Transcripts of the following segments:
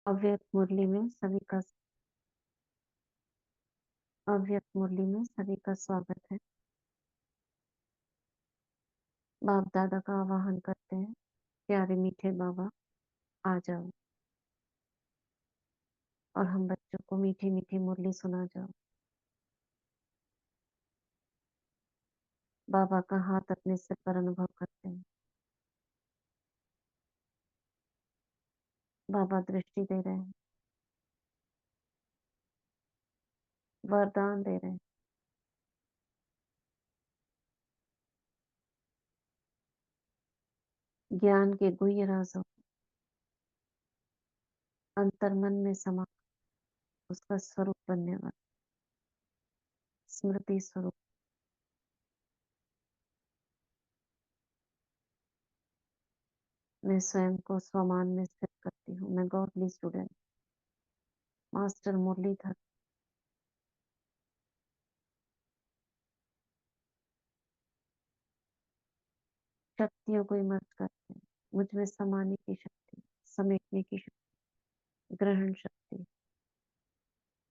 अव्यक्त मुरली में सभी का स्वागत है। बाप दादा का आवाहन करते हैं, प्यारे मीठे बाबा आ जाओ और हम बच्चों को मीठी मीठी मुरली सुना जाओ। बाबा का हाथ अपने सिर पर अनुभव करते हैं। बाबा दृष्टि दे रहे हैं, वरदान दे रहे हैं। ज्ञान के गुह्य राजों अंतर्मन में समा उसका स्वरूप बनने वाला स्मृति स्वरूप। मैं स्वयं को स्वमान में स्थित करती हूँ। मैं गॉडली स्टूडेंट मास्टर मुरलीधर शक्तियों को इमर्ज करते हैं। मुझ में समाने की शक्ति, समेटने की शक्ति, ग्रहण शक्ति,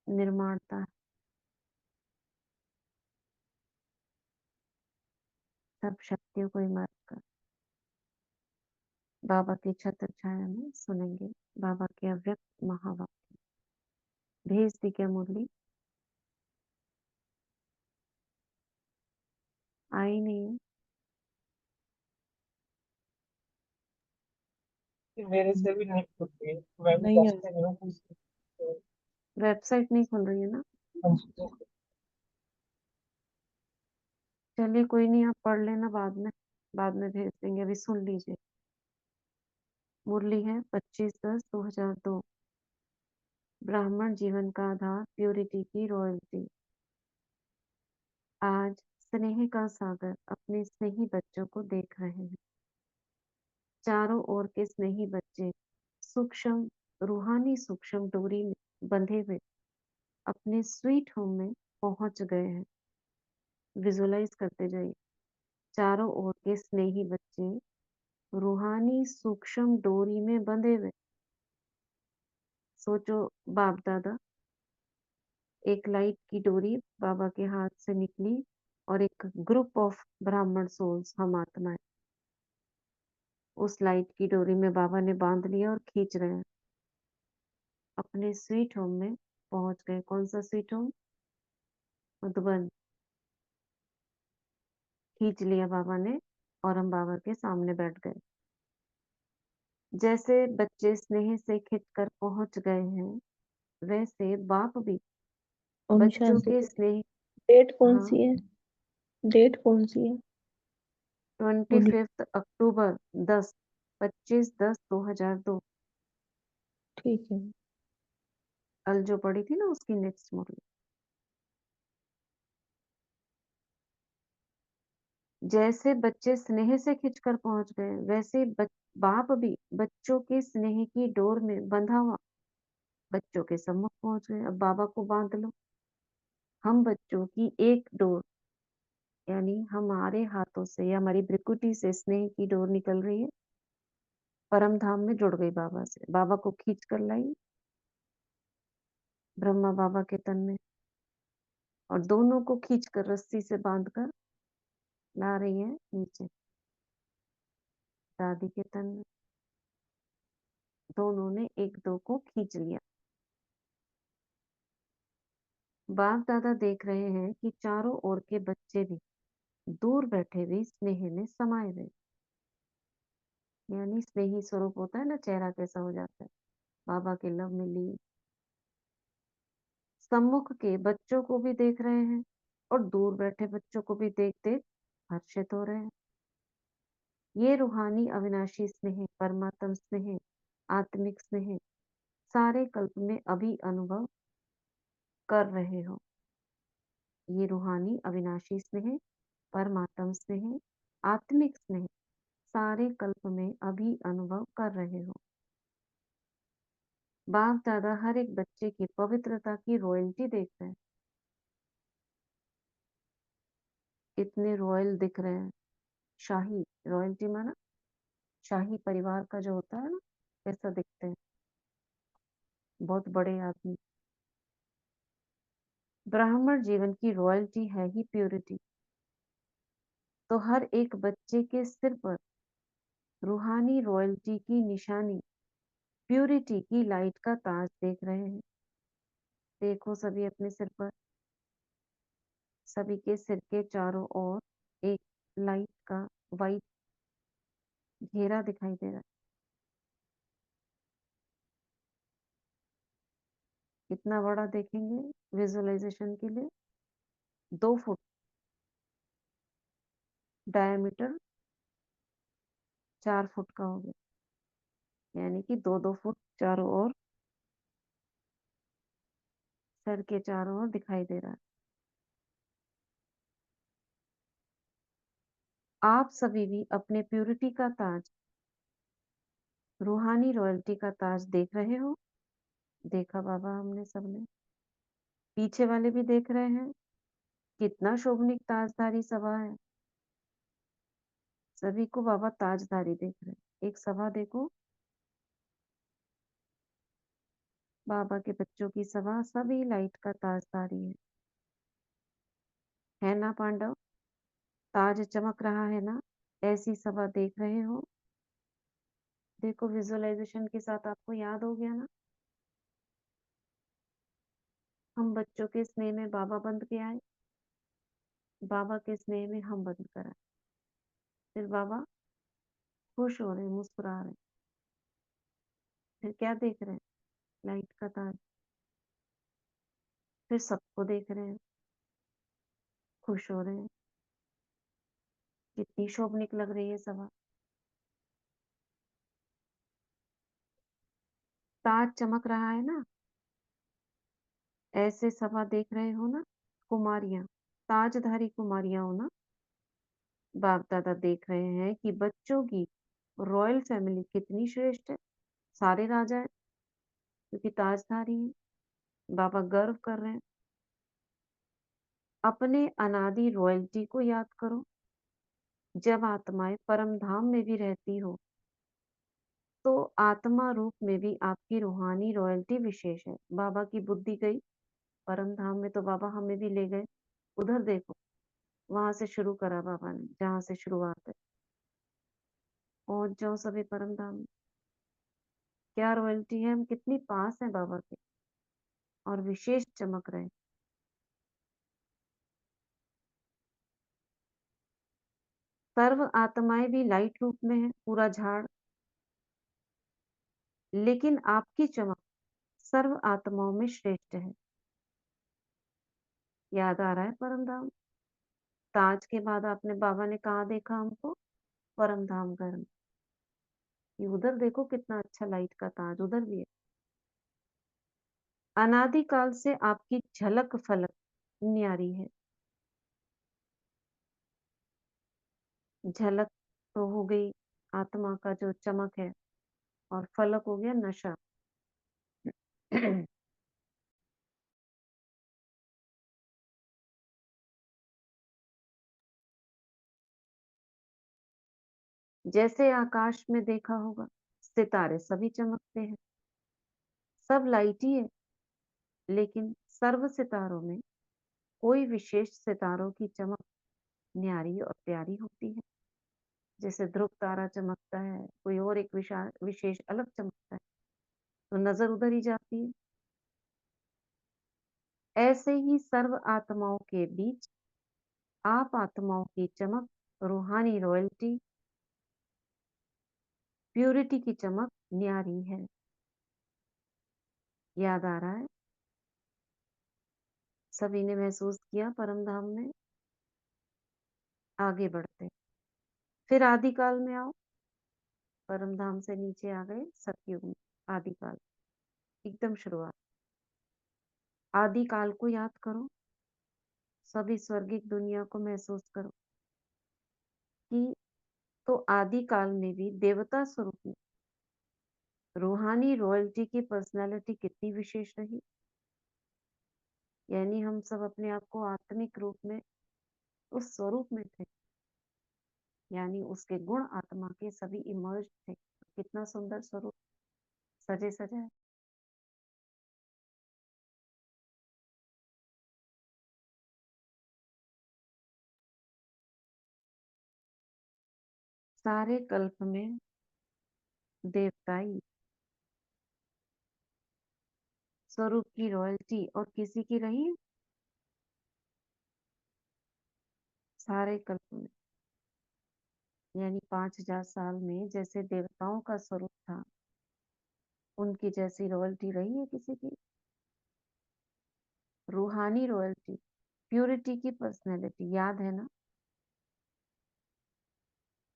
निर्माणता, सब शक्तियों को इमर्ज कर बाबा की छत्र छाया में सुनेंगे बाबा के अव्यक्त महावाक्य। भेज दी क्या मुरली? आई नहीं है। मेरे से भी नहीं खुलती है। मैं भी नहीं जानते नहीं हूँ कुछ। वेबसाइट नहीं खुल रही है ना? चलिए कोई नहीं, आप पढ़ लेना, बाद में भेज देंगे। अभी सुन लीजिए। मुरली है 25/10/2002। ब्राह्मण जीवन का आधार, प्योरिटी की रॉयल्टी। आज स्नेह का सागर अपने स्नेही बच्चों को देख रहे हैं। चारों ओर के स्नेही बच्चे सूक्ष्म रूहानी सूक्ष्म डोरी में बंधे हुए अपने स्वीट होम में पहुंच गए हैं। विजुलाइज करते जाइए। चारों ओर के स्नेही बच्चे रूहानी सूक्ष्म डोरी में बंधे हुए। सोचो बाप दादा, एक लाइट की डोरी बाबा के हाथ से निकली और एक ग्रुप ऑफ ब्राह्मण सोल्स, हम आत्माएं, उस लाइट की डोरी में बाबा ने बांध लिया और खींच रहे हैं। अपने स्वीट होम में पहुंच गए। कौन सा स्वीट होम? मधुबन। खींच लिया बाबा ने और हम बाबा के सामने बैठ गए। जैसे बच्चे स्नेह से खिंचकर पहुंच गए हैं, वैसे बाप भी ओम बच्चों शांति। के स्नेह। डेट कौन हाँ, सी है? डेट कौन सी है? 25 अक्टूबर 25/10/2002। ठीक है। कल जो पड़ी थी ना, उसकी नेक्स्ट मुरली। जैसे बच्चे स्नेह से खिंचकर पहुंच गए, वैसे बाप भी बच्चों के स्नेह की डोर में बंधा हुआ बच्चों के सम्मुख पहुंच गए। अब बाबा को बांध लो। हम बच्चों की एक डोर, यानी हमारे हाथों से या हमारी भ्रिकुटी से स्नेह की डोर निकल रही है, परम धाम में जुड़ गई बाबा से। बाबा को खींच कर लाई ब्रह्मा बाबा के तन में, और दोनों को खींच कर रस्सी से बांधकर ला रही है नीचे दादी के तन में। दोनों ने एक दो को खींच लिया। बाप दादा देख रहे हैं कि चारों ओर के बच्चे भी दूर बैठे भी स्नेह में समाये हुए, यानी स्नेही स्वरूप होता है ना, चेहरा कैसा हो जाता है। बाबा के लव में लीन। सम्मुख के बच्चों को भी देख रहे हैं और दूर बैठे बच्चों को भी देख देख हर्षित हो रहे हैं। ये रूहानी अविनाशी स्नेह, परमात्म स्नेह, आत्मिक स्नेह सारे कल्प में अभी अनुभव कर रहे हो। ये रूहानी अविनाशी स्नेह, परमात्म स्नेह, आत्मिक स्नेह सारे कल्प में अभी अनुभव कर रहे हो। बाप दादा हर एक बच्चे की पवित्रता की रॉयल्टी देख रहे हैं। इतने रॉयल दिख रहे हैं। शाही रॉयल्टी माना शाही परिवार का जो होता है ना, कैसा दिखते हैं। बहुत बड़े आदमी। ब्राह्मण जीवन की रॉयल्टी है ही प्योरिटी। तो हर एक बच्चे के सिर पर रूहानी रॉयल्टी की निशानी प्यूरिटी की लाइट का ताज देख रहे हैं। देखो सभी अपने सिर पर, सभी के सिर के चारों ओर एक लाइट का वाइट घेरा दिखाई दे रहा है। कितना बड़ा देखेंगे विजुअलाइजेशन के लिए? 2 फुट डायमीटर, 4 फुट का हो गया, यानी कि 2-2 फुट चारों ओर, सर के चारों ओर दिखाई दे रहा है। आप सभी भी अपने प्यूरिटी का ताज, रूहानी रॉयल्टी का ताज देख रहे हो। देखा बाबा हमने सबने, पीछे वाले भी देख रहे हैं। कितना शोभनीक ताजधारी सभा है। सभी को बाबा ताजधारी देख रहे हैं। एक सभा देखो, बाबा के बच्चों की सभा, सभी लाइट का ताजधारी है ना पांडव? ताज चमक रहा है ना? ऐसी सभा देख रहे हो? देखो विजुअलाइजेशन के साथ आपको याद हो गया ना, हम बच्चों के स्नेह में बाबा बंद के आए, बाबा के स्नेह में हम बंद कराए, फिर बाबा खुश हो रहे, मुस्कुरा रहे। फिर क्या देख रहे हैं? लाइट का ताज। फिर सबको देख रहे हैं, खुश हो रहे हैं। कितनी शोभनीक लग रही है सभा। ताज चमक रहा है ना? ऐसे सभा देख रहे हो ना? कुमारियां, ताजधारी कुमारियां हो ना? बाप दादा देख रहे हैं कि बच्चों की रॉयल फैमिली कितनी श्रेष्ठ है। सारे राजा है क्योंकि ताजधारी है। बाबा गर्व कर रहे हैं। अपने अनादि रॉयल्टी को याद करो। जब आत्माएं परम धाम में भी रहती हो तो आत्मा रूप में भी आपकी रूहानी रॉयल्टी विशेष है। बाबा की बुद्धि गई परम धाम में तो बाबा हमें भी ले गए। उधर देखो, वहां से शुरू करा बाबा ने, जहां से शुरुआत है। पहुंच जाओ सभी परम धाम में। क्या रॉयल्टी है, हम कितनी पास हैं बाबा के, और विशेष चमक रहे। सर्व आत्माएं भी लाइट रूप में है, पूरा झाड़, लेकिन आपकी चमक सर्व आत्माओं में श्रेष्ठ है। याद आ रहा है परम धाम? ताज के बाद आपने बाबा ने कहा देखा हमको? परम धाम घर में। ये उधर देखो कितना अच्छा लाइट का ताज उधर भी है। अनादिकाल से आपकी झलक फलक न्यारी है। झलक तो हो गई आत्मा का जो चमक है, और फलक हो गया नशा। जैसे आकाश में देखा होगा सितारे सभी चमकते हैं, सब लाइट ही है, लेकिन सर्व सितारों में कोई विशेष सितारों की चमक न्यारी और प्यारी होती है। जैसे ध्रुव तारा चमकता है, कोई और एक विशेष अलग चमकता है, तो नजर उधर ही जाती है। ऐसे ही सर्व आत्माओं के बीच आप आत्माओं की चमक, रूहानी रॉयल्टी, प्यूरिटी की चमक न्यारी है। याद आ रहा है? सभी ने महसूस किया परम धाम में। आगे बढ़ते, फिर आदिकाल में आओ। परम धाम से नीचे आ गए सतयुग में। आदिकाल, एकदम शुरुआत। आदिकाल को याद करो, सभी स्वर्गिक दुनिया को महसूस करो कि तो आदिकाल में भी देवता स्वरूप में रूहानी रॉयल्टी की पर्सनालिटी कितनी विशेष रही। यानी हम सब अपने आप को आत्मिक रूप में उस स्वरूप में थे, यानी उसके गुण आत्मा के सभी इमर्ज थे। कितना सुंदर स्वरूप, सजे सजाए। सारे कल्प में देवताई स्वरूप की रॉयल्टी और किसी की रही है? सारे कल्प में, यानी 5000 साल में जैसे देवताओं का स्वरूप था, उनकी जैसी रॉयल्टी रही है किसी की? रूहानी रॉयल्टी, प्यूरिटी की पर्सनैलिटी याद है ना?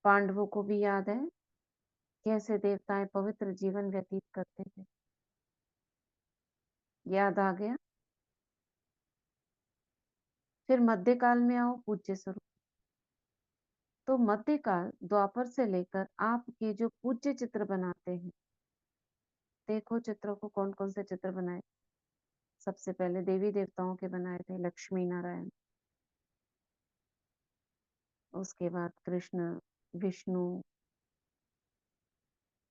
पांडवों को भी याद है कैसे देवताएं पवित्र जीवन व्यतीत करते थे? याद आ गया? फिर मध्यकाल में आओ पूज्य स्वरूप। तो मध्यकाल द्वापर से लेकर आपके जो पूज्य चित्र बनाते हैं, देखो चित्रों को, कौन कौन से चित्र बनाए? सबसे पहले देवी देवताओं के बनाए थे, लक्ष्मी नारायण। उसके बाद कृष्ण, विष्णु,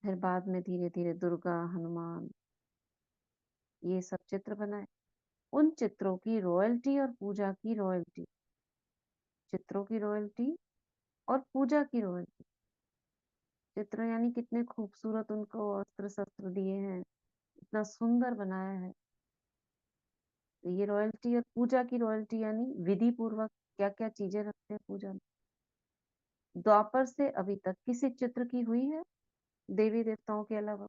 फिर बाद में धीरे धीरे दुर्गा, हनुमान, ये सब चित्र बनाए। उन चित्रों की रॉयल्टी और पूजा की रॉयल्टी, चित्रों की रॉयल्टी और पूजा की रॉयल्टी। चित्र यानी कितने खूबसूरत उनको अस्त्र शस्त्र दिए हैं, इतना सुंदर बनाया है। तो ये रॉयल्टी और पूजा की रॉयल्टी यानी विधि पूर्वक क्या क्या चीजें रखते हैं पूजा में। द्वापर से अभी तक किसी चित्र की हुई है देवी देवताओं के अलावा?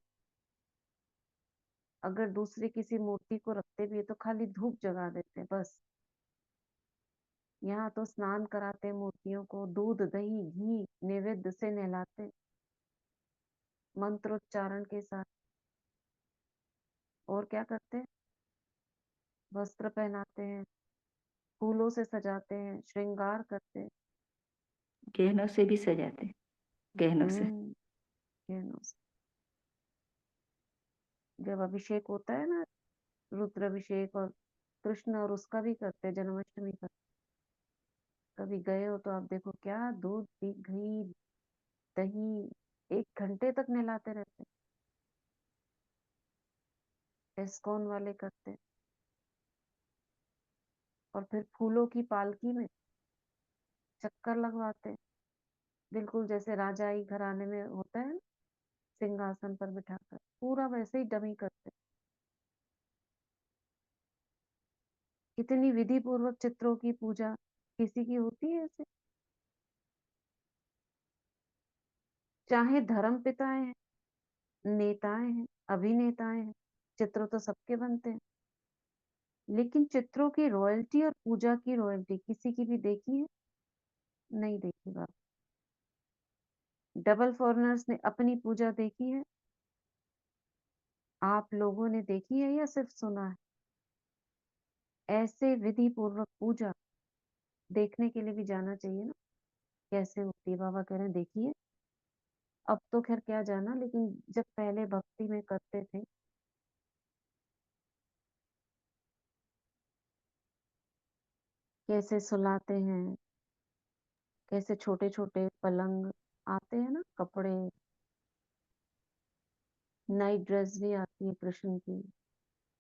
अगर दूसरी किसी मूर्ति को रखते भी है तो खाली धूप जगा देते हैं बस। यहाँ तो स्नान कराते मूर्तियों को, दूध दही घी नैवेद्य से नहलाते मंत्रोच्चारण के साथ। और क्या करते हैं? वस्त्र पहनाते हैं, फूलों से सजाते हैं, श्रृंगार करते हैं। गहनों से भी सजाते, गहनों से। गहनों से। जब अभिषेक होता है ना, रुद्राभिषेक, और कृष्ण और उसका भी करते हैं, जन्माष्टमी का। कभी गए हो तो आप देखो, क्या दूध घी दही 1 घंटे तक नहलाते रहते हैं। इस्कॉन वाले करते हैं। और फिर फूलों की पालकी में चक्कर लगवाते हैं, बिल्कुल जैसे राजाई घराने में होता है, सिंहासन पर बिठाकर पूरा वैसे ही डमी करते हैं। कितनी विधि पूर्वक चित्रों की पूजा किसी की होती है ऐसे? चाहे धर्म पिताएं हैं, नेताएं हैं, अभिनेताएं हैं, चित्र तो सबके बनते हैं, लेकिन चित्रों की रॉयल्टी और पूजा की रॉयल्टी किसी की भी देखी है? नहीं देखी बात। डबल फॉरेनर्स ने अपनी पूजा देखी है? आप लोगों ने देखी है या सिर्फ सुना है? ऐसे विधि पूर्वक पूजा देखने के लिए भी जाना चाहिए ना, कैसे होती है। बाबा कह रहे हैं देखिए। अब तो खैर क्या जाना, लेकिन जब पहले भक्ति में करते थे, कैसे सुलाते हैं, कैसे छोटे छोटे पलंग आते हैं ना, कपड़े, नाइट ड्रेस भी आती है कृष्ण की,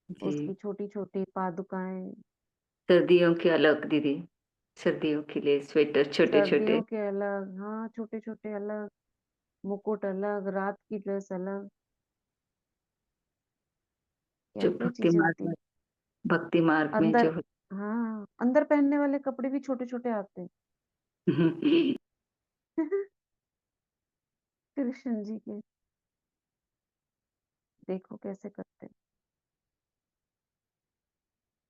जी, उसकी छोटी छोटी पादुकाएं। सर्दियों के अलग दीदी, सर्दियों के लिए स्वेटर छोटे छोटे। सर्दियों के अलग, हाँ छोटे छोटे अलग, मुकुट अलग, रात की ड्रेस अलग, क्या जो क्या चीजें होती है। भक्ति मार्ग में अंदर, जो हाँ अंदर पहनने वाले कपड़े भी छोटे छोटे आते हैं। कृष्ण जी के, देखो कैसे करते हैं,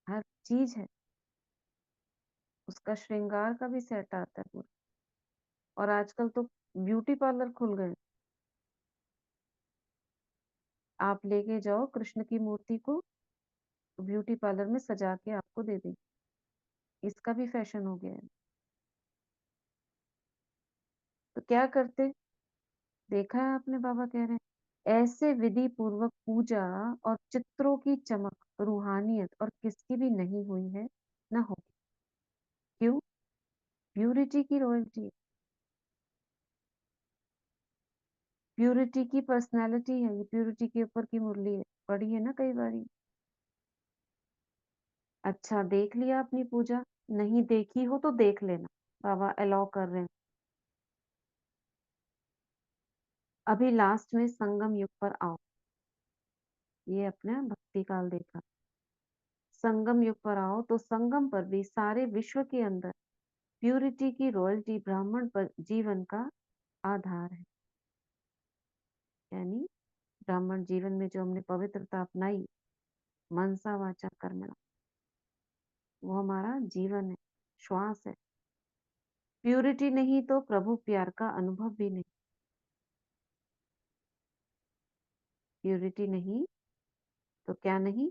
हर चीज है। उसका श्रृंगार का भी सेट आता है पूरा। और आजकल तो ब्यूटी पार्लर खुल गए। आप लेके जाओ कृष्ण की मूर्ति को, ब्यूटी पार्लर में सजा के आपको दे देंगे। इसका भी फैशन हो गया है। तो क्या करते, देखा है आपने, बाबा कह रहे हैं ऐसे विधि पूर्वक पूजा और चित्रों की चमक, रूहानियत और किसकी भी नहीं हुई है, ना होगी। क्यों? प्यूरिटी की रॉयल्टी, प्यूरिटी की पर्सनालिटी है ये, प्यूरिटी के ऊपर की मुरली है, पढ़ी है ना कई बारी। अच्छा देख लिया अपनी पूजा? नहीं देखी हो तो देख लेना, बाबा अलाउ कर रहे हैं। अभी लास्ट में संगम युग पर आओ, ये अपने भक्ति काल देखा। संगम युग पर आओ तो संगम पर भी सारे विश्व के अंदर प्यूरिटी की रॉयल्टी ब्राह्मण पर जीवन का आधार है। यानी ब्राह्मण जीवन में जो हमने पवित्रता अपनाई, मनसा वाचा कर्मणा, वो हमारा जीवन है, श्वास है। प्यूरिटी नहीं तो प्रभु प्यार का अनुभव भी नहीं। प्यूरिटी नहीं तो क्या नहीं?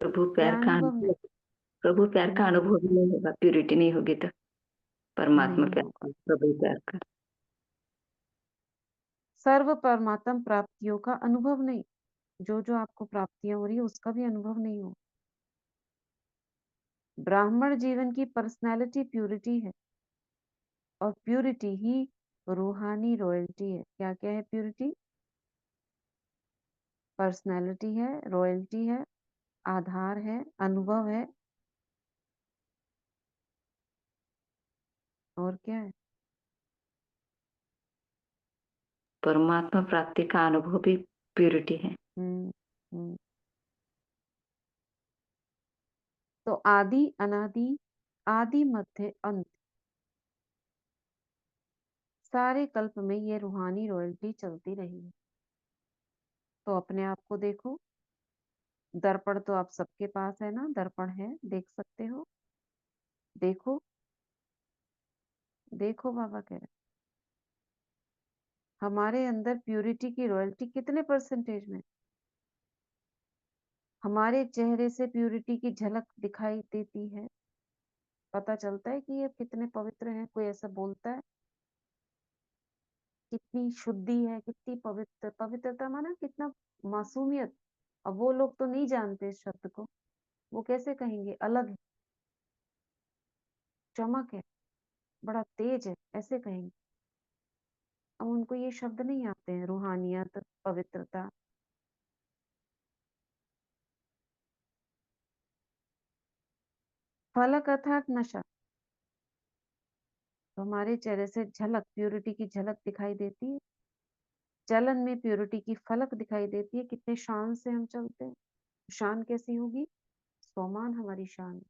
प्रभु क्या प्यार का अनुभव नहीं? अनुभव, प्रभु प्यार का अनुभव ही नहीं होगा, प्यूरिटी नहीं होगी तो परमात्मा नहीं प्यार होगा। का, प्रभु प्यार का। सर्व परमात्म प्राप्तियों का अनुभव नहीं, जो जो आपको प्राप्तियां हो रही है उसका भी अनुभव नहीं हो। ब्राह्मण जीवन की पर्सनैलिटी प्यूरिटी है, और प्यूरिटी ही रूहानी रॉयल्टी है। क्या क्या है प्यूरिटी? पर्सनैलिटी है, रॉयल्टी है, आधार है, अनुभव है, और क्या है? परमात्मा प्राप्ति का अनुभव भी प्यूरिटी है। हम्म हम्म। तो आदि अनादि, आदि मध्य अंत, सारे कल्प में ये रूहानी रॉयल्टी चलती रही है। तो अपने आप को देखो। दर्पण तो आप सबके पास है ना, दर्पण है, देख सकते हो। देखो देखो, बाबा कह रहे हमारे अंदर प्यूरिटी की रॉयल्टी कितने परसेंटेज में? हमारे चेहरे से प्यूरिटी की झलक दिखाई देती है, पता चलता है कि ये कितने पवित्र हैं। कोई ऐसा बोलता है कितनी शुद्धि है, कितनी पवित्र, पवित्रता माना कितना मासूमियत। अब वो लोग तो नहीं जानते इस शब्द को, वो कैसे कहेंगे? अलग है, चमक है, बड़ा तेज है, ऐसे कहेंगे। अब उनको ये शब्द नहीं आते हैं, रूहानियत, पवित्रता। फलक अर्थात नशा, तो हमारे चेहरे से झलक, प्यूरिटी की झलक दिखाई देती है। चलन में प्यूरिटी की फलक दिखाई देती है, कितने शान से हम चलते हैं। शान कैसी होगी? स्वमान हमारी शान है।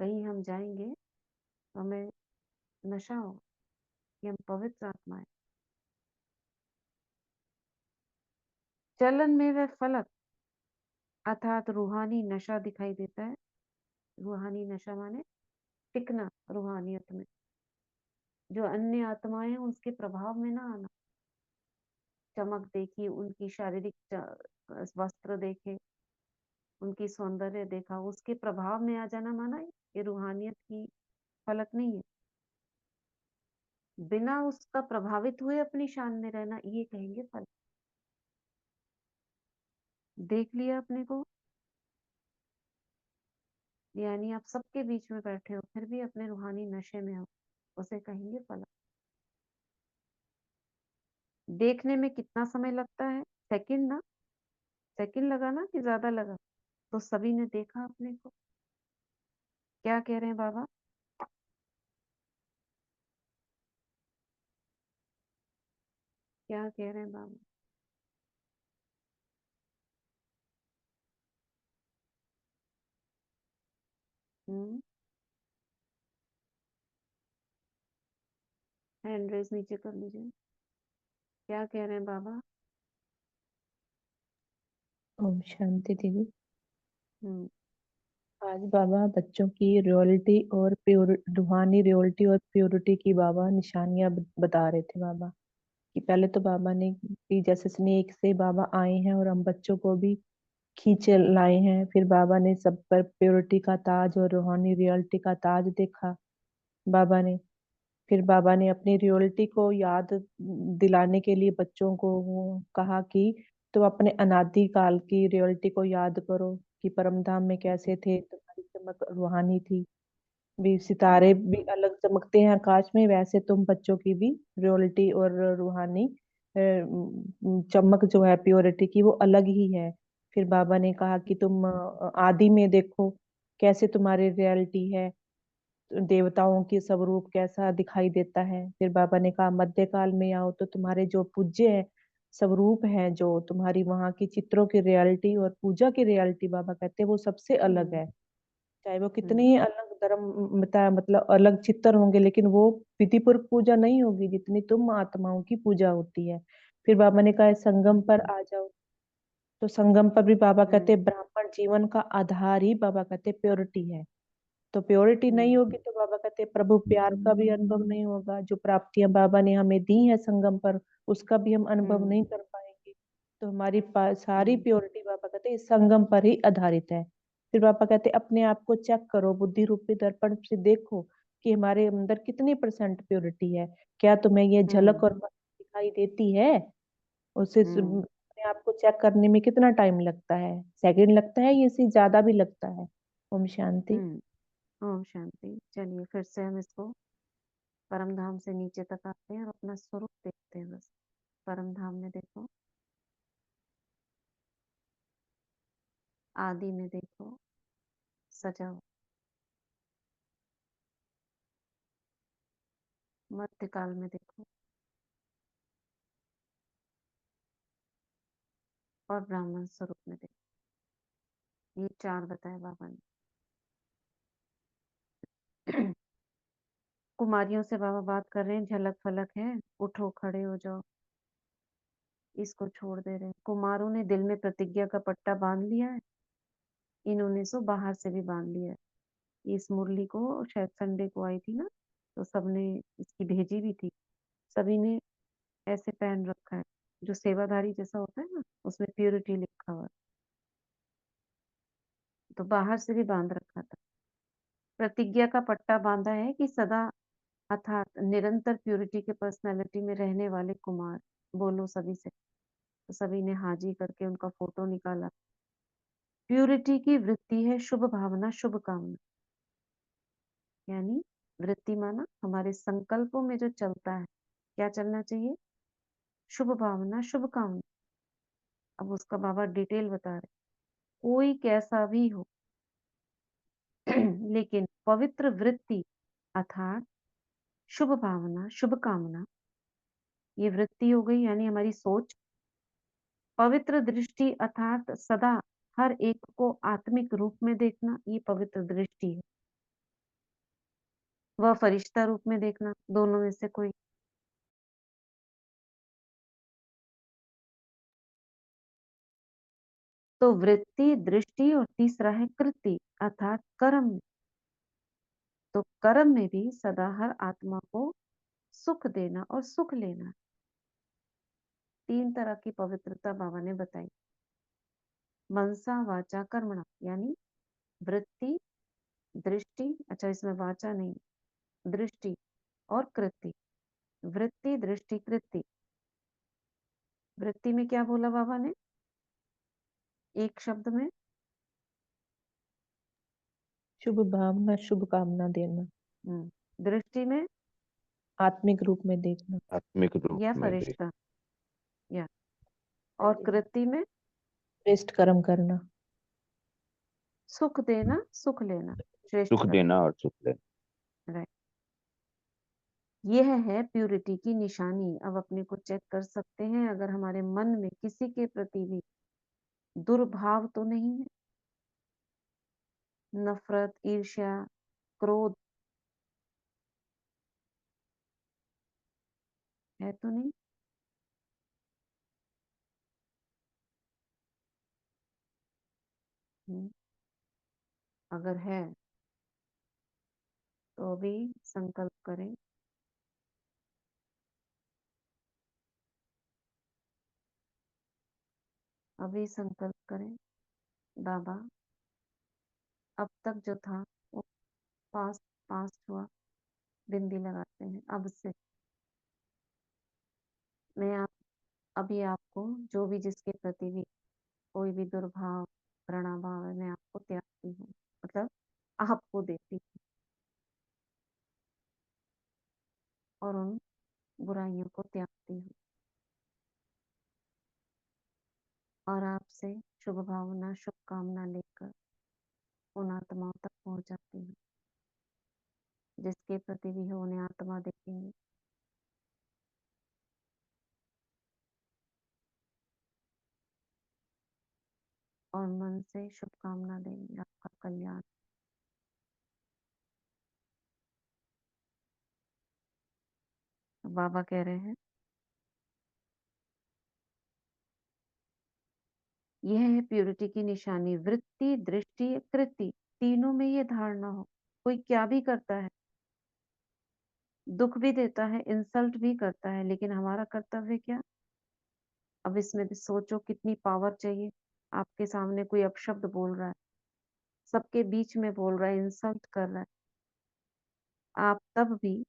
कहीं हम जाएंगे तो हमें नशा होगा कि हम पवित्र आत्मा है। चलन में वह फलक अर्थात रूहानी नशा दिखाई देता है। रूहानी नशा माने टिकना रूहानियत में, जो अन्य आत्माएं हैं उसके प्रभाव में ना आना। चमक देखी, उनकी शारीरिक वस्त्र देखे, उनकी सौंदर्य देखा, उसके प्रभाव में आ जाना, माना ये रूहानियत की फलक नहीं है। बिना उसका प्रभावित हुए अपनी शान में रहना, ये कहेंगे फलक। देख लिया अपने को, यानी आप सबके बीच में बैठे हो फिर भी अपने रूहानी नशे में हो, उसे कहेंगे फलक। देखने में कितना समय लगता है? सेकंड ना? सेकंड लगा ना कि ज्यादा लगा? तो सभी ने देखा अपने को। क्या कह रहे हैं बाबा? क्या कह रहे हैं बाबा? हम्म। हैंड रेस नीचे कर लीजिए। क्या कह रहे हैं बाबा? ओम शांति दीदी। हम्म। आज बाबा बच्चों की रॉयल्टी और प्योर रूहानी रॉयल्टी और प्योरिटी की बाबा निशानियां बता रहे थे बाबा। कि पहले तो बाबा ने कि जैसे स्नेक से बाबा आए हैं और हम बच्चों को भी खींचे लाए हैं। फिर बाबा ने सब पर प्योरिटी का ताज और रूहानी रियलिटी का ताज देखा बाबा ने। फिर बाबा ने अपनी रियलिटी को याद दिलाने के लिए बच्चों को वो कहा कि तो अपने अनादि काल की रियलिटी को याद करो कि परम धाम में कैसे थे, तुम्हारी चमक रूहानी थी। भी सितारे भी अलग चमकते हैं आकाश में, वैसे तुम बच्चों की भी रियलिटी और रूहानी चमक जो है प्योरिटी की वो अलग ही है। फिर बाबा ने कहा कि तुम आदि में देखो कैसे तुम्हारी रियलिटी है। देवताओं की स्वरूप कैसा दिखाई देता है। फिर बाबा ने कहा मध्यकाल में आओ तो तुम्हारे जो पूज्य है स्वरूप है, जो तुम्हारी वहां की चित्रों की रियलिटी और पूजा की रियलिटी बाबा कहते हैं वो सबसे अलग हम्म है। चाहे वो कितने हम्म ही अलग धर्म मतलब अलग चित्तर होंगे, लेकिन वो विधिपूर्वक पूजा नहीं होगी जितनी तुम आत्माओं की पूजा होती है। फिर बाबा ने कहा संगम पर आ जाओ, तो संगम पर भी बाबा कहते हम्म हैं ब्राह्मण जीवन का आधार ही बाबा कहते प्योरिटी है। तो प्योरिटी नहीं हम्म होगी तो बाबा कहते हैं प्रभु प्यार का भी अनुभव नहीं होगा, जो प्राप्तियां बाबा ने हमें दी है संगम पर उसका भी हम अनुभव हम्म नहीं कर पाएंगे। तो हमारी सारी हम्म प्योरिटी बाबा कहते हैं इस संगम पर ही आधारित है। फिर पापा कहते अपने आप को चेक करो, बुद्धि रूपी दर्पण से देखो कि हमारे अंदर कितनी परसेंट प्योरिटी है। क्या तुम्हें ये झलक हम्म और दिखाई देती है? उसे हम्म अपने आप को चेक करने में कितना टाइम लगता है? सेकंड लगता है या इससे ज्यादा भी लगता है? ओम शांति। ओम शांति। चलिए फिर से हम इसको परम धाम से नीचे तक आते हैं और अपना स्वरूप देखते हैं। बस परम धाम में देखो, आदि में देखो, सजा हुआ, मध्यकाल में देखो और ब्राह्मण स्वरूप में देखो। ये चार बताए बाबा ने। कुमारियों से बाबा बात कर रहे हैं, झलक फलक है, उठो खड़े हो जाओ, इसको छोड़ दे रहे हैं। कुमारों ने दिल में प्रतिज्ञा का पट्टा बांध लिया है, इन्होंने सो बाहर से भी बांध लिया है। इस मुरली को शायद संडे को आई थी ना, तो सबने इसकी भेजी भी थी। सभी ने ऐसे पहन रखा है, जो सेवाधारी जैसा होता है ना, उसमें प्योरिटी लिखा हुआ है, तो बाहर से भी बांध रखा था। प्रतिज्ञा का पट्टा बांधा है कि सदा अर्थात निरंतर प्योरिटी के पर्सनालिटी में रहने वाले कुमार। बोलो सभी से। तो सभी ने हाजी करके उनका फोटो निकाला। प्यूरिटी की वृत्ति है शुभ भावना शुभ कामना, यानी वृत्ति माना हमारे संकल्पों में जो चलता है। क्या चलना चाहिए? शुभ भावना शुभ कामना। अब उसका बाबा डिटेल बता रहे, कोई कैसा भी हो लेकिन पवित्र वृत्ति अर्थात शुभ भावना शुभ कामना, ये वृत्ति हो गई यानी हमारी सोच। पवित्र दृष्टि अर्थात सदा हर एक को आत्मिक रूप में देखना, ये पवित्र दृष्टि है। वह फरिश्ता रूप में देखना, दोनों में से कोई। तो वृत्ति, दृष्टि और तीसरा है कृति अर्थात कर्म। तो कर्म में भी सदा हर आत्मा को सुख देना और सुख लेना। तीन तरह की पवित्रता बाबा ने बताई। मनसा वाचा कर्मणा, यानी वृत्ति, दृष्टि, अच्छा इसमें वाचा नहीं, दृष्टि और कृति। वृत्ति दृष्टि कृति। वृत्ति में क्या बोला बाबा ने एक शब्द में? शुभ भावना शुभ कामना देना, दृष्टि में आत्मिक रूप में देखना, आत्मिक रूप या में देख। फरिश्ता, या और कृति में श्रेष्ठ कर्म करना। सुख देना सुख लेना, श्रेष्ठ सुख कर्म। देना और सुख लेना। राइट। यह है प्यूरिटी की निशानी। अब अपने को चेक कर सकते हैं अगर हमारे मन में किसी के प्रति भी दुर्भाव तो नहीं है, नफरत, ईर्ष्या, क्रोध है तो नहीं। हम्म, अगर है तो अभी संकल्प करें, अभी संकल्प करें बाबा अब तक जो था वो पास्ट पास्ट हुआ, बिंदी लगाते हैं। अब से मैं अभी आपको जो भी जिसके प्रति भी कोई भी दुर्भाव घृणाभाव है, मैं आपको त्यागती हूँ, मतलब आपको देती हूँ और उन बुराइयों को त्यागती हूँ और आपसे शुभ भावना शुभ कामना लेकर उन आत्माओं तक पहुंच जाती हूँ। जिसके प्रति भी हो उन्हें आत्मा देखेंगे। और मन से शुभकामना देंगे आपका कल्याण। बाबा कह रहे हैं यह है प्योरिटी की निशानी। वृत्ति, दृष्टि, कृति, तीनों में ये धारणा हो। कोई क्या भी करता है, दुख भी देता है, इंसल्ट भी करता है, लेकिन हमारा कर्तव्य क्या? अब इसमें भी सोचो कितनी पावर चाहिए। आपके सामने कोई अपशब्द बोल रहा है, सबके बीच में बोल रहा है, इंसल्ट कर रहा है, आप तब भी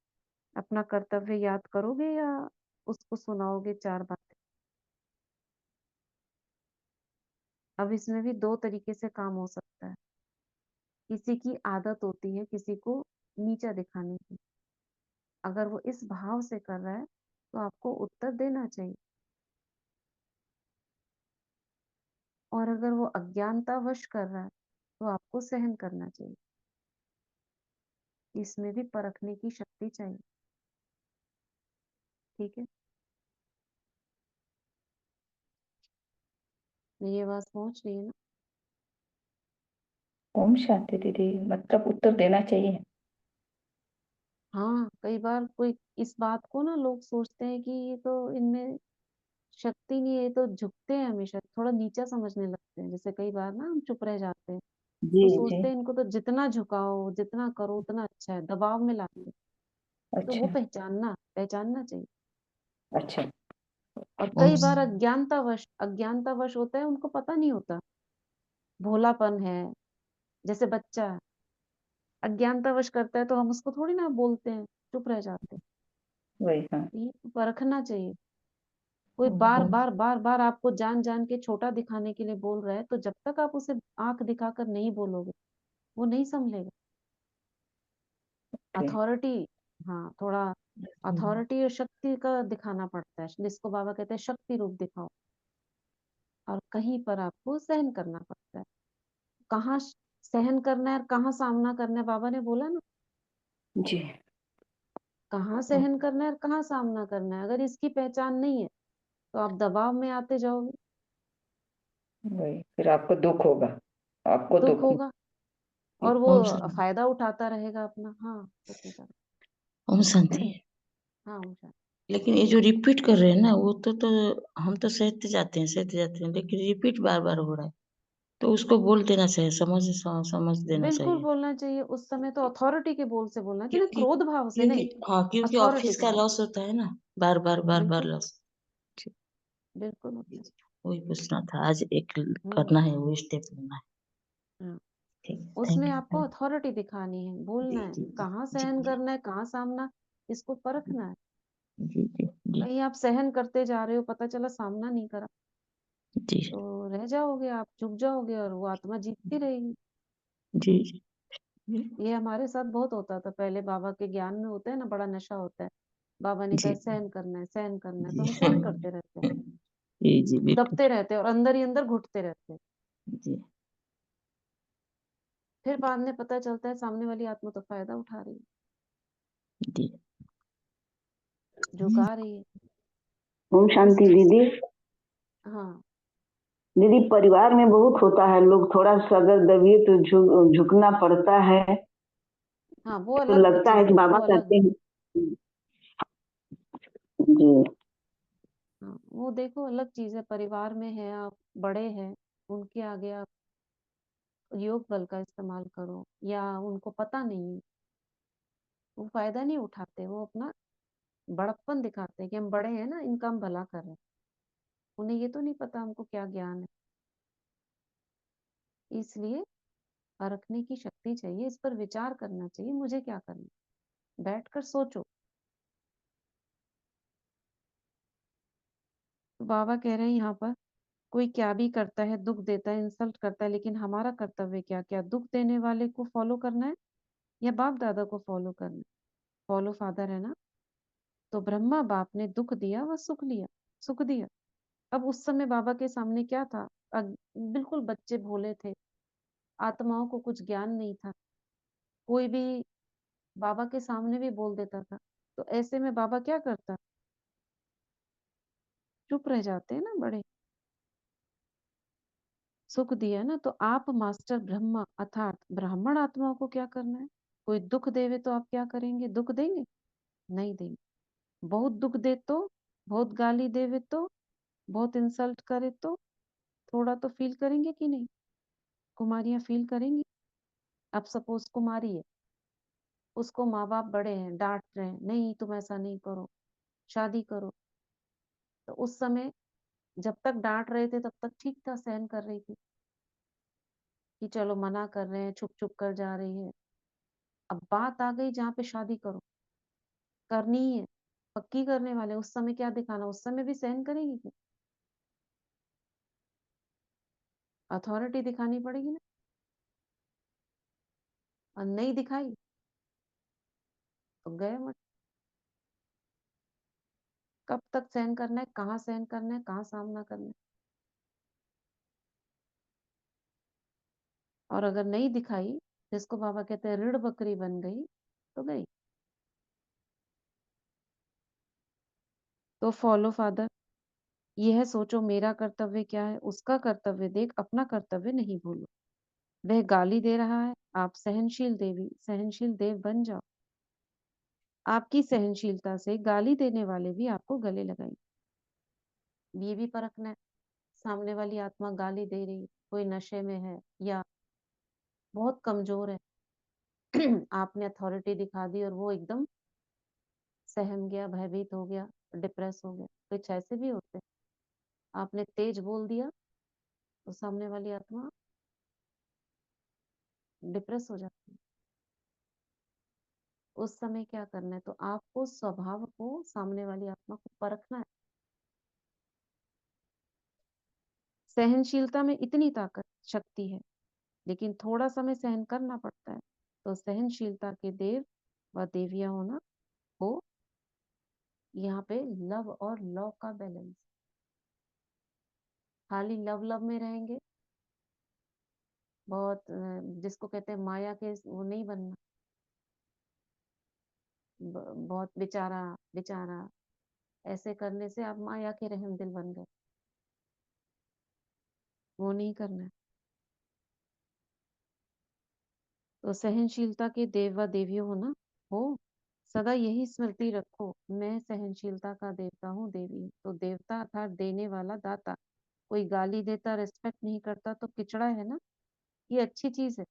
अपना कर्तव्य याद करोगे या उसको सुनाओगे चार बातें? अब इसमें भी दो तरीके से काम हो सकता है। किसी की आदत होती है किसी को नीचा दिखाने की। अगर वो इस भाव से कर रहा है तो आपको उत्तर देना चाहिए। और अगर वो अज्ञानतावश कर रहा है तो आपको सहन करना चाहिए। इसमें भी परखने की शक्ति चाहिए। ठीक है, ये बात पहुंच रही है ना? ओम शांति दीदी, मतलब उत्तर देना चाहिए। हाँ, कई बार कोई इस बात को ना लोग सोचते हैं कि ये तो इनमें शक्ति नहीं है, ये तो झुकते हैं, हमेशा थोड़ा नीचा समझने लगते हैं। जैसे कई बार ना हम चुप रह जाते हैं जी तो जी। सोचते हैं इनको तो जितना झुकाओ जितना करो उतना अच्छा है, दबाव में लाते हैं। तो वो अच्छा पहचानना पहचानना चाहिए। अच्छा। और ओम कई बार अज्ञानतावश होता है, उनको पता नहीं होता, भोलापन है। जैसे बच्चा अज्ञानतावश करता है तो हम उसको थोड़ी ना बोलते हैं, चुप रह जाते हैं। वही हाँ। ये परखना चाहिए। कोई बार ओम। बार बार बार आपको जान जान के छोटा दिखाने के लिए बोल रहा है तो जब तक आप उसे आंख दिखाकर नहीं बोलोगे वो नहीं संभलेगा। ओके। अथॉरिटी, हाँ, थोड़ा अथॉरिटी और शक्ति का दिखाना पड़ता है, जिसको बाबा कहते हैं शक्ति रूप दिखाओ। और कहीं पर आपको सहन करना पड़ता है। कहाँ सहन करना है और कहाँ सामना करना है, बाबा ने बोला ना, जी। कहाँ सहन करना है और कहाँ सामना करना है। अगर इसकी पहचान नहीं है तो आप दबाव में आते जाओगे, वही फिर आपको दुख होगा, आपको दुख दुख। होगा, और वो ओम शांति। फायदा उठाता रहेगा अपना। हाँ, कुछ नहीं ओम शांति। हाँ, ऊषा। लेकिन ये जो रिपीट कर रहे हैं ना वो तो हम तो सहते जाते हैं सहते जाते हैं, लेकिन रिपीट बार बार हो रहा है तो उसको बोल देना चाहिए, समझ देना बिल्कुल चाहिए। बोलना चाहिए। उस समय तो अथॉरिटी के बोल से बोलना चाहिए ना, क्योंकि क्रोध भाव से क्योंकि नहीं, हाँ, क्योंकि अथॉरिटी ऑफिस के का भाव लॉस होता है ना, बार बार बार से। बार बिल्कुल, लॉस। ठीक। बिल्कुल होता है। वही पूछना था, आज एक हम्म करना है, वो स्टेप लेना है। हाँ। ठीक। उसमें थैंक आपको यू। अथॉरिटी दिखानी है, जी बोलना है, जी जी कहाँ जी सहन जी करना है कहाँ सामना, इसको परखना है। जी जी जी कहीं आप सहन करते जा रहे हो, पता चला सामना नहीं करा, जी तो रह जाओगे, आप झुक जाओगे और वो आत्मा जीतती रहेगी। जी जी जी ये हमारे साथ बहुत होता था पहले। बाबा के ज्ञान में होता है ना, बड़ा नशा होता है। बाबा ने कहा जी सहन करना है, सहन करना है, तो जी हम सहन करते रहते हैं, जी जी बिल्कुल। दबते रहते हैं और अंदर ही अंदर घुटते रहते हैं। जी फिर बाद में पता चलता है सामने वाली आत्मा तो फायदा उठा रही है, जी। झुका रही है। ओम इस शांति चीज, दीदी। हाँ दीदी परिवार में बहुत होता है, लोग थोड़ा सा अगर दबिए तो झुकना पड़ता है। हाँ, वो तो अलग लगता है चीज कि है, बाबा वो अलग करते है। हैं। जी हाँ, वो देखो अलग चीज है। परिवार में है, आप बड़े हैं, उनके आगे आप योग बल का इस्तेमाल करो, या उनको पता नहीं है, वो फायदा नहीं उठाते, वो अपना बड़प्पन दिखाते हैं कि हम बड़े हैं ना, इनका हम भला कर रहे हैं। उन्हें ये तो नहीं पता हमको क्या ज्ञान है। इसलिए परखने की शक्ति चाहिए, इस पर विचार करना चाहिए, मुझे क्या करना है। बैठकर सोचो। तो बाबा कह रहे हैं यहाँ पर कोई क्या भी करता है, दुख देता है, इंसल्ट करता है, लेकिन हमारा कर्तव्य क्या? क्या दुख देने वाले को फॉलो करना है या बाप दादा को फॉलो करना है? फॉलो फादर है ना। तो ब्रह्मा बाप ने दुख दिया व सुख लिया, सुख दिया। अब उस समय बाबा के सामने क्या था? बिल्कुल बच्चे भोले थे, आत्माओं को कुछ ज्ञान नहीं था। कोई भी बाबा के सामने भी बोल देता था। तो ऐसे में बाबा क्या करता, चुप रह जाते हैं ना बड़े। सुख दिया ना, तो आप मास्टर ब्रह्मा अर्थात ब्राह्मण आत्माओं को क्या करना है? कोई दुख देवे तो आप क्या करेंगे? दुख देंगे? नहीं देंगे। बहुत दुख दे तो, बहुत गाली देवे तो, बहुत इंसल्ट करे तो थोड़ा तो फील करेंगे कि नहीं? कुमारियां फील करेंगी। अब सपोज कुमारी है, उसको माँ बाप बड़े हैं, डांट रहे हैं, नहीं तुम ऐसा नहीं करो, शादी करो। तो उस समय जब तक डांट रहे थे तब तक ठीक था, सहन कर रही थी कि चलो मना कर रहे हैं, छुप छुप कर जा रही है। अब बात आ गई जहाँ पे शादी करो, करनी ही है, पक्की करने वाले, उस समय क्या दिखाना? उस समय भी सहन करेगी क्या? अथॉरिटी दिखानी पड़ेगी ना। और नहीं दिखाई तो गए मत। कब तक सहन करना है, कहाँ सहन करना है, कहाँ सामना करना है? और अगर नहीं दिखाई, जिसको बाबा कहते हैं ऋण बकरी बन गई, तो गई। तो फॉलो फादर, यह सोचो मेरा कर्तव्य क्या है, उसका कर्तव्य देख, अपना कर्तव्य नहीं भूलो। वह गाली दे रहा है, आप सहनशील देवी सहनशील देव बन जाओ। आपकी सहनशीलता से गाली देने वाले भी आपको गले लगाएंगे। ये भी परखना है, सामने वाली आत्मा गाली दे रही, कोई नशे में है या बहुत कमजोर है। आपने अथॉरिटी दिखा दी और वो एकदम सहम गया, भयभीत हो गया, डिप्रेस हो गया। कुछ ऐसे भी होते हैं। आपने तेज बोल दिया तो सामने वाली आत्मा डिप्रेस हो जाती है। उस समय क्या करना है? तो आपको स्वभाव को, सामने वाली आत्मा को परखना है। सहनशीलता में इतनी ताकत शक्ति है, लेकिन थोड़ा समय सहन करना पड़ता है। तो सहनशीलता के देव व देवियां होना हो। यहाँ पे लव और लॉ का बैलेंस। खाली लव लव में रहेंगे, बहुत जिसको कहते हैं माया के, वो नहीं बनना। बहुत बेचारा बेचारा ऐसे करने से आप माया के रहम दिल बन गए। वो नहीं करना है। तो सहनशीलता के देव व देवियों होना हो। सदा यही स्मृति रखो, मैं सहनशीलता का देवता हूँ, देवी हूँ। तो देवता अर्थात देने वाला, दाता। कोई गाली देता, रेस्पेक्ट नहीं करता तो किचड़ा है ना। ये अच्छी चीज है,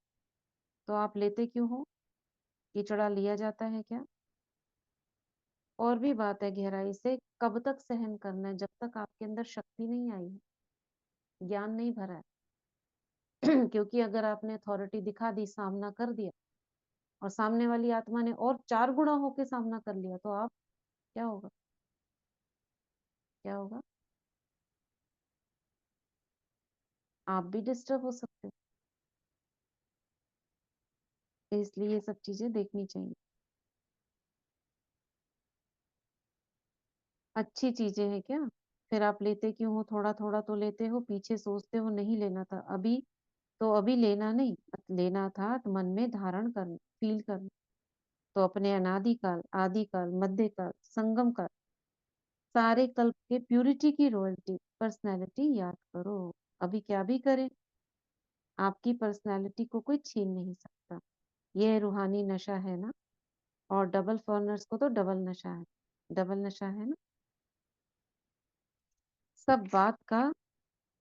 तो आप लेते क्यों हो? किचड़ा लिया जाता है क्या? और भी बात है गहराई से, कब तक सहन करना है? जब तक आपके अंदर शक्ति नहीं आई है, ज्ञान नहीं भरा है। क्योंकि अगर आपने अथॉरिटी दिखा दी, सामना कर दिया, और सामने वाली आत्मा ने और 4 गुना होके सामना कर लिया, तो आप क्या होगा? क्या होगा? आप भी डिस्टर्ब हो सकते हो। इसलिए ये सब चीजें देखनी चाहिए। अच्छी चीजें हैं क्या? फिर आप लेते क्यों हो? थोड़ा थोड़ा तो लेते हो, पीछे सोचते हो नहीं लेना था अभी। तो अभी लेना नहीं, लेना था तो मन में धारण करना, फील करना। तो अपने अनादिकाल, आदिकाल, मध्यकाल, संगम काल, सारे कल्प के प्यूरिटी की रॉयल्टी पर्सनैलिटी याद करो। अभी क्या भी करें, आपकी पर्सनैलिटी को कोई छीन नहीं सकता। यह रूहानी नशा है ना। और डबल फॉरनर्स को तो डबल नशा है। डबल नशा है ना, सब बात का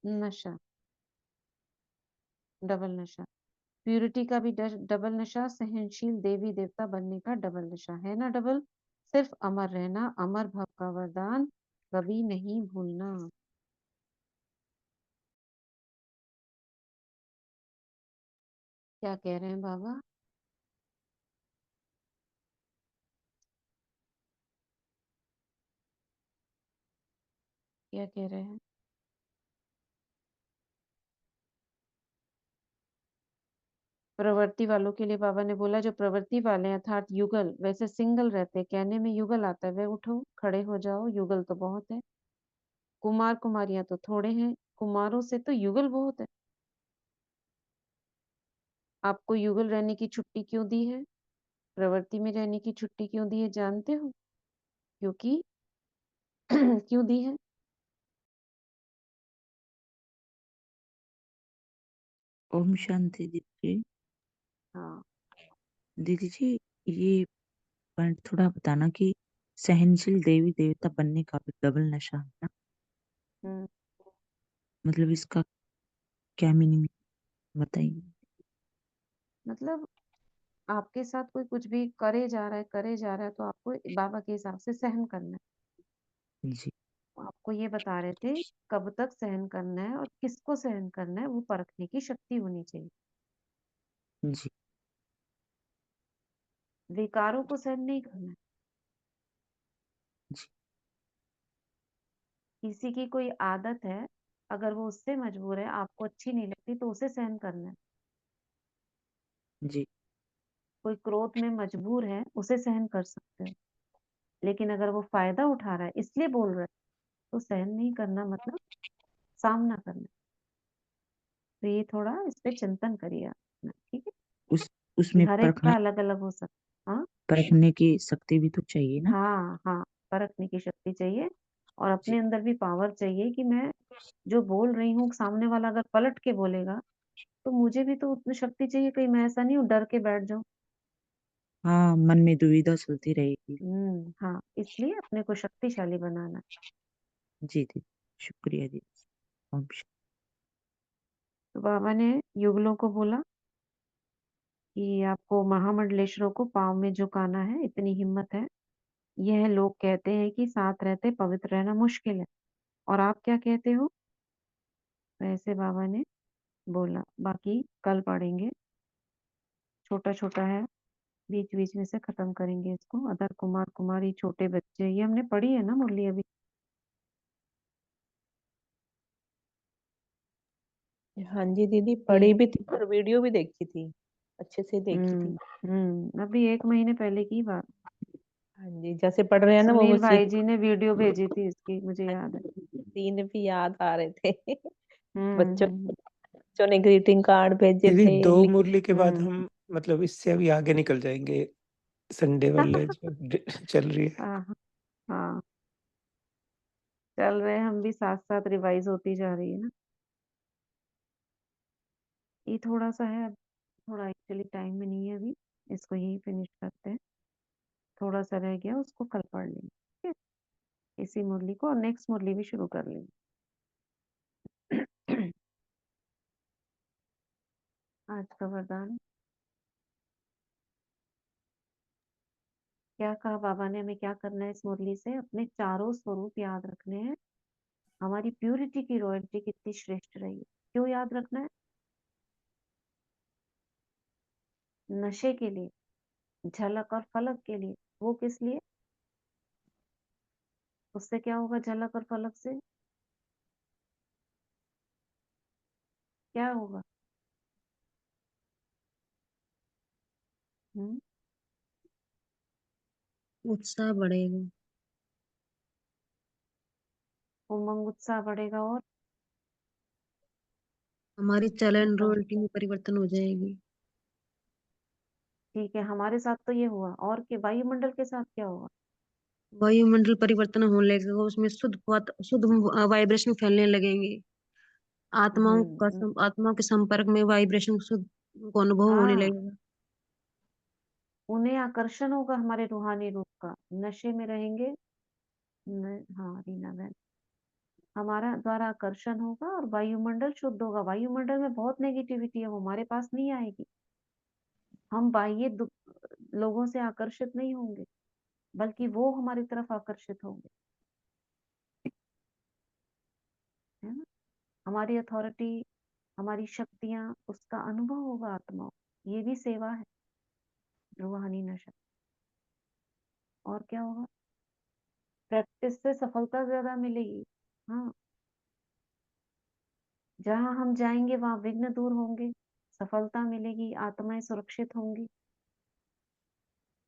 नशा, डबल नशा। प्यूरिटी का भी डबल नशा, सहनशील देवी देवता बनने का डबल नशा है ना। डबल, सिर्फ अमर रहना, अमर भव का वरदान कभी नहीं भूलना। क्या कह रहे हैं बाबा? क्या कह रहे हैं? प्रवृत्ति वालों के लिए बाबा ने बोला, जो प्रवृत्ति वाले हैं अर्थात युगल, वैसे सिंगल रहते हैं, कहने में युगल आता है। वे उठो, खड़े हो जाओ, युगल तो बहुत है। कुमार कुमारियां तो थोड़े हैं, कुमारों से तो युगल बहुत है। आपको युगल रहने की छुट्टी क्यों दी है? प्रवृत्ति में रहने की छुट्टी क्यों दी है जानते हो? क्योंकि क्यों दी है? ओम शांति दीदी। हाँ, दीदी जी, ये पॉइंट थोड़ा बताना कि सहनशील देवी देवता बनने का भी डबल नशा है ना, हुँ। मतलब इसका क्या मीनिंग बताइए। मतलब आपके साथ कोई कुछ भी करे जा रहा है तो आपको बाबा के हिसाब से सहन करना है। जी आपको ये बता रहे थे कब तक सहन करना है और किसको सहन करना है वो परखने की शक्ति होनी चाहिए। जी विकारों को सहन नहीं करना है। जी किसी की कोई आदत है, अगर वो उससे मजबूर है, आपको अच्छी नहीं लगती तो उसे सहन करना है। जी कोई क्रोध में मजबूर है, उसे सहन कर सकते हो। लेकिन अगर वो फायदा उठा रहा है, इसलिए बोल रहा है, तो सहन नहीं करना मतलब सामना करना। तो ये थोड़ा इस पे चिंतन करिए आप अपना, ठीक है? उस कि उसमें हर एक का अलग-अलग हो सकता है। हाँ? परखने की शक्ति भी तो चाहिए ना। हाँ, हाँ, परखने की शक्ति चाहिए और जी अपने अंदर भी पावर चाहिए कि मैं जो बोल रही हूँ, सामने वाला अगर पलट के बोलेगा, तो मुझे भी तो उतनी शक्ति चाहिए, कहीं मैं ऐसा नहीं हूँ डर के बैठ जाऊँ। हाँ, मन में दुविधा चलती रहेगी। हाँ, इसलिए अपने को शक्तिशाली बनाना है। जी दीदी, शुक्रिया दीदी। ओम शांति। तो बाबा ने युगलों को बोला कि आपको महामंडलेश्वरों को पाँव में झुकाना है, इतनी हिम्मत है। यह लोग कहते हैं कि साथ रहते पवित्र रहना मुश्किल है और आप क्या कहते हो? तो ऐसे बाबा ने बोला, बाकी कल पढ़ेंगे, छोटा-छोटा है, बीच-बीच में से खत्म करेंगे इसको। अदर कुमार, कुमारी, छोटे बच्चे, ये हमने पढ़ी है ना मुरली अभी। हाँ जी दीदी, ये पढ़ी भी थी और वीडियो भी देखी थी, अच्छे से देखी थी। अभी 1 महीने पहले की बात। हाँ जी, जैसे पढ़ रहे हैं ना वो सुनील सीन, भाई जी ने वीडियो भेजी थी इसकी, मुझे याद है। सीन भी याद आ रहे थे। हुँ, बच्चों हुँ, बच्चों ने ग्रीटिंग कार्ड भेजे दीदी थे। 2 मुरली के बाद हुँ। हम मतलब इससे अभी आगे निकल जाएंगे। संडे वाले जो चल रही है। हाँ, हाँ, हाँ, चल रहे हैं हम भी साथ-साथ रिवाइज़ होती जा रही है ना। ये थोड़ा-सा है, अब थोड़ा एक्चुअली टाइम में नहीं है अभी, इसको यहीं फिनिश करते हैं। थोड़ा-सा रह गया उसको कल पढ़ लेंगे, ठीक है? इसी मुरली को और नेक्स्ट मुरली भी शुरू कर लेंगे। आज का वरदान क्या कहा बाबा ने, हमें क्या करना है इस मुरली से? अपने चारों स्वरूप याद रखने हैं। हमारी प्यूरिटी की रॉयल्टी कितनी श्रेष्ठ रही है। क्यों याद रखना है? नशे के लिए, झलक और फलक के लिए। वो किस लिए? उससे क्या होगा झलक और फलक से? क्या होगा? हुँ? उत्साह बढ़ेगा। उमंग उत्साह बढ़ेगा और हमारी चलन बताओ। रोल्टी में परिवर्तन हो जाएगी। ठीक है, हमारे साथ तो ये हुआ और के वायुमंडल के साथ क्या होगा? वायुमंडल परिवर्तन होने लगेगा, उसमें शुद्ध वाइब्रेशन फैलने लगेंगे। हुँ, आत्माओं के संपर्क में वाइब्रेशन शुद्ध को अनुभव होने हाँ, लगेगा। उन्हें आकर्षण होगा हमारे रूहानी रूप का। नशे में रहेंगे हाँ, रीना बहन। हमारा द्वारा आकर्षण होगा और वायुमंडल शुद्ध होगा। वायुमंडल में बहुत नेगेटिविटी है, वो हमारे पास नहीं आएगी। हम बाह्य लोगों से आकर्षित नहीं होंगे, बल्कि वो हमारी तरफ आकर्षित होंगे, है ना? हमारी अथॉरिटी, हमारी शक्तियाँ, उसका अनुभव होगा आत्माओं को। ये भी सेवा है, रूहानी नशा। और क्या होगा? प्रैक्टिस से सफलता ज़्यादा मिलेगी। हाँ, जहाँ हम जाएँगे वहाँ विघ्न दूर होंगे, सफलता मिलेगी, आत्माएँ सुरक्षित होंगी,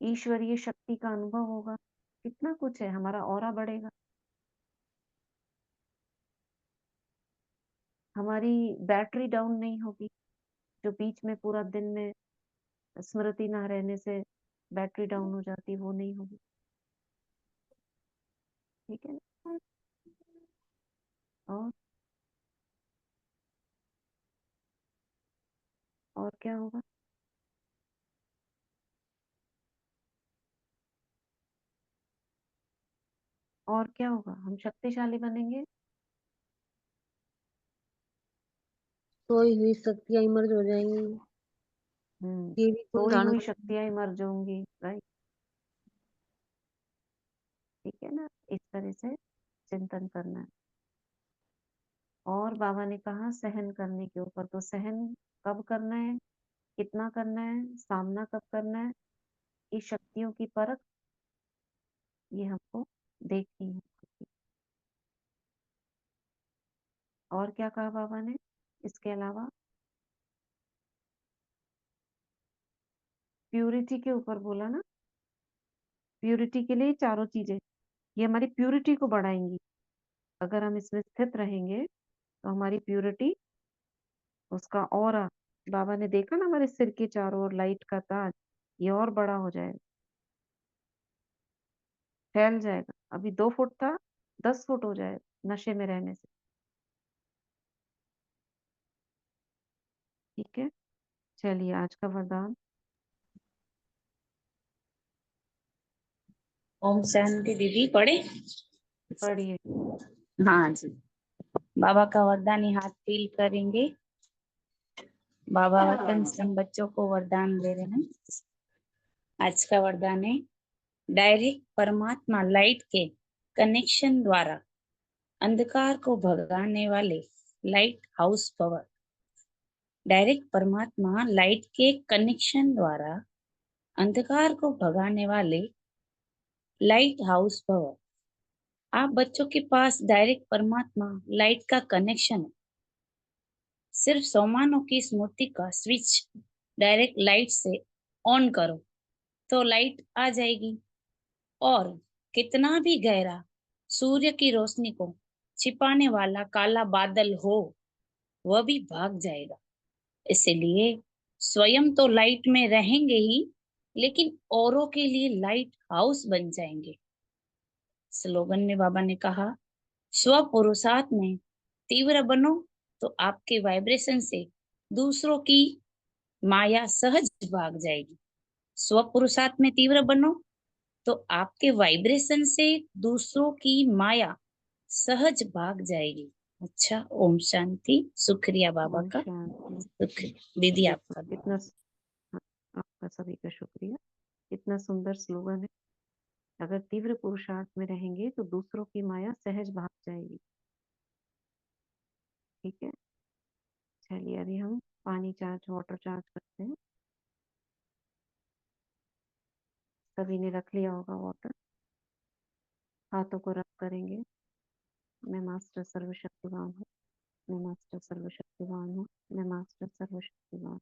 ईश्वरीय शक्ति का अनुभव होगा। कितना कुछ है, हमारा ऑरा बढ़ेगा। हमारी बैटरी डाउन नहीं होगी, जो बीच में पूरा दिन में स्मृति ना रहने से बैटरी डाउन हो जाती है, वो नहीं होगी। ठीक है ना। और क्या होगा? और क्या होगा? हम शक्तिशाली बनेंगे। सोई हुई शक्तियां इमर्ज हो जाएंगी, देवी गुण सोई धारण हुई कर। शक्तियां इमर्ज होंगी, राइट। ठीक है ना, इस तरह से चिंतन करना है। और बाबा ने कहा सहन करने के ऊपर, तो सहन कब करना है, कितना करना है, सामना कब करना है, इस शक्तियों की परख ये हमको देखनी है। और क्या कहा बाबा ने इसके अलावा? प्यूरिटी के ऊपर बोला ना। प्यूरिटी के लिए चारों चीजें ये हमारी प्यूरिटी को बढ़ाएंगी। अगर हम इसमें स्थित रहेंगे तो हमारी प्यूरिटी, उसका ऑरा, बाबा ने देखा ना हमारे सिर के चारों ओर लाइट का ताज, ये और बड़ा हो जाएगा, फैल जाएगा। अभी 2 फुट था, 10 फुट हो जाएगा नशे में रहने से। ठीक है, चलिए आज का वरदान। ओम शांति। दीदी पढ़े? पढ़िए। हाँ जी। बाबा का वरदान ही हाथ फील करेंगे। बाबा वतन से हम बच्चों को वरदान दे रहे हैं। आज का वरदान है डायरेक्ट परमात्मा लाइट के कनेक्शन द्वारा अंधकार को भगाने वाले लाइट हाउस पावर। डायरेक्ट परमात्मा लाइट के कनेक्शन द्वारा अंधकार को भगाने वाले लाइट हाउस पावर। आप बच्चों के पास डायरेक्ट परमात्मा लाइट का कनेक्शन है। सिर्फ सोमानो की स्मृति का स्विच डायरेक्ट लाइट से ऑन करो तो लाइट आ जाएगी, और कितना भी गहरा सूर्य की रोशनी को छिपाने वाला काला बादल हो वह भी भाग जाएगा। इसलिए स्वयं तो लाइट में रहेंगे ही, लेकिन औरों के लिए लाइट हाउस बन जाएंगे। स्लोगन में बाबा ने कहा, स्व पुरुषार्थ में तीव्र बनो तो आपके वाइब्रेशन से दूसरों की माया सहज भाग जाएगी। स्व पुरुषार्थ में तीव्र बनो तो आपके वाइब्रेशन से दूसरों की माया सहज भाग जाएगी। अच्छा, ओम शांति। शुक्रिया बाबा ओम का। शांति। शुक्रिया दीदी देखो आपका। कितना हाँ, आपका सभी का शुक्रिया। कितना सुंदर स्लोगन है। अगर तीव्र पुरुषार्थ में रहेंगे तो दूसरों की माया सहज भाग जाएगी। ठीक है, चलिए अभी हम पानी चार्ज, वाटर चार्ज करते हैं। सभी ने रख लिया होगा वाटर। हाथों को रब करेंगे। मैं मास्टर सर्वशक्तिवान हूँ, मैं मास्टर सर्वशक्तिवान हूँ, मैं मास्टर सर्वशक्तिवान।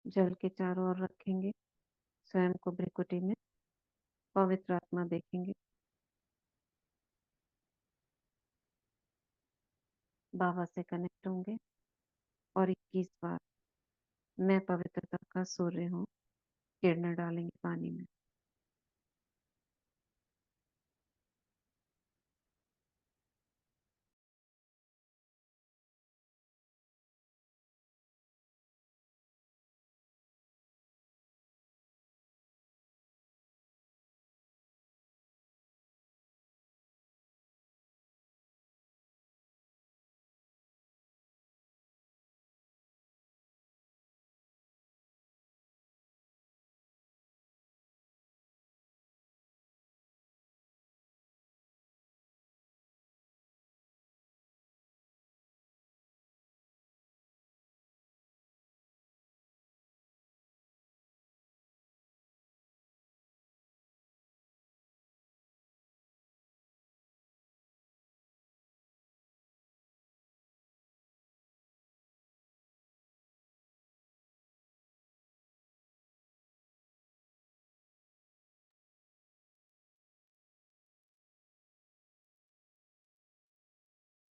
जल के चारों ओर रखेंगे। स्वयं को भ्रिकुटी में पवित्र आत्मा देखेंगे। बाबा से कनेक्ट होंगे और 21 बार मैं पवित्रता का सूर्य हूँ किरणें डालेंगे पानी में।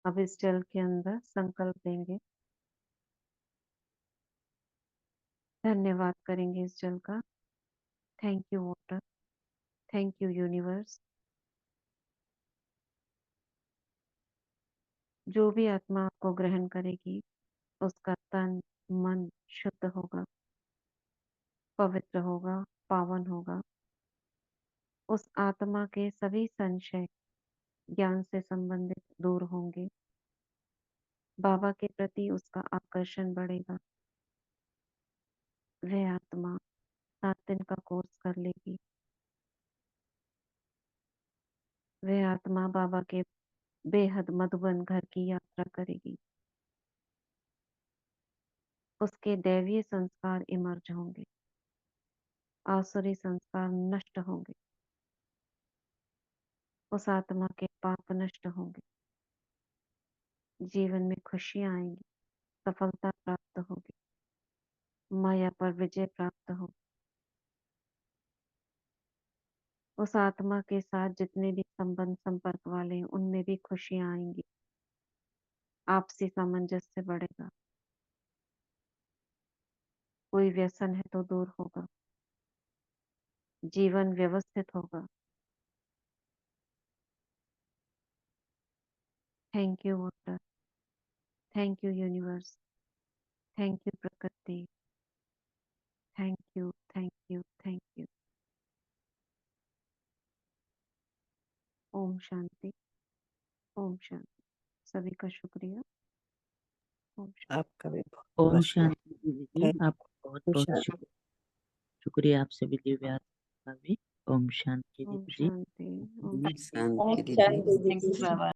अब इस जल के अंदर संकल्प देंगे, धन्यवाद करेंगे इस जल का। Thank you water, thank you universe. जो भी आत्मा आपको ग्रहण करेगी उसका तन मन शुद्ध होगा, पवित्र होगा, पावन होगा। उस आत्मा के सभी संशय ज्ञान से संबंधित दूर होंगे। बाबा के प्रति उसका आकर्षण बढ़ेगा। वह आत्मा 7 दिन का कोर्स कर लेगी। वह आत्मा बाबा के बेहद मधुबन घर की यात्रा करेगी। उसके दैवीय संस्कार इमर्ज होंगे, आसुरी संस्कार नष्ट होंगे। उस आत्मा के पाप नष्ट होंगे। जीवन में खुशियां आएंगी, सफलता प्राप्त होगी, माया पर विजय प्राप्त होगी। उस आत्मा के साथ जितने भी संबंध संपर्क वाले हैं उनमें भी खुशियां आएंगी, आपसी सामंजस्य बढ़ेगा। कोई व्यसन है तो दूर होगा, जीवन व्यवस्थित होगा। Thank you water, thank you universe, thank you प्रकृति, thank you, thank you, thank you. ओम शांति, ओम शांति। सभी का शुक्रिया। ओम शांति। आपका भी बहुत ओम बहुत शांति दीदी जी, थैंक आपका बहुत बहुत शुक्रिया। आपसे भी दिव्य आत्मा का भी ओम शांति ओम दीदी जी। शांति, ओम शांति ओम दीदी। शांति दीदी। बाबा।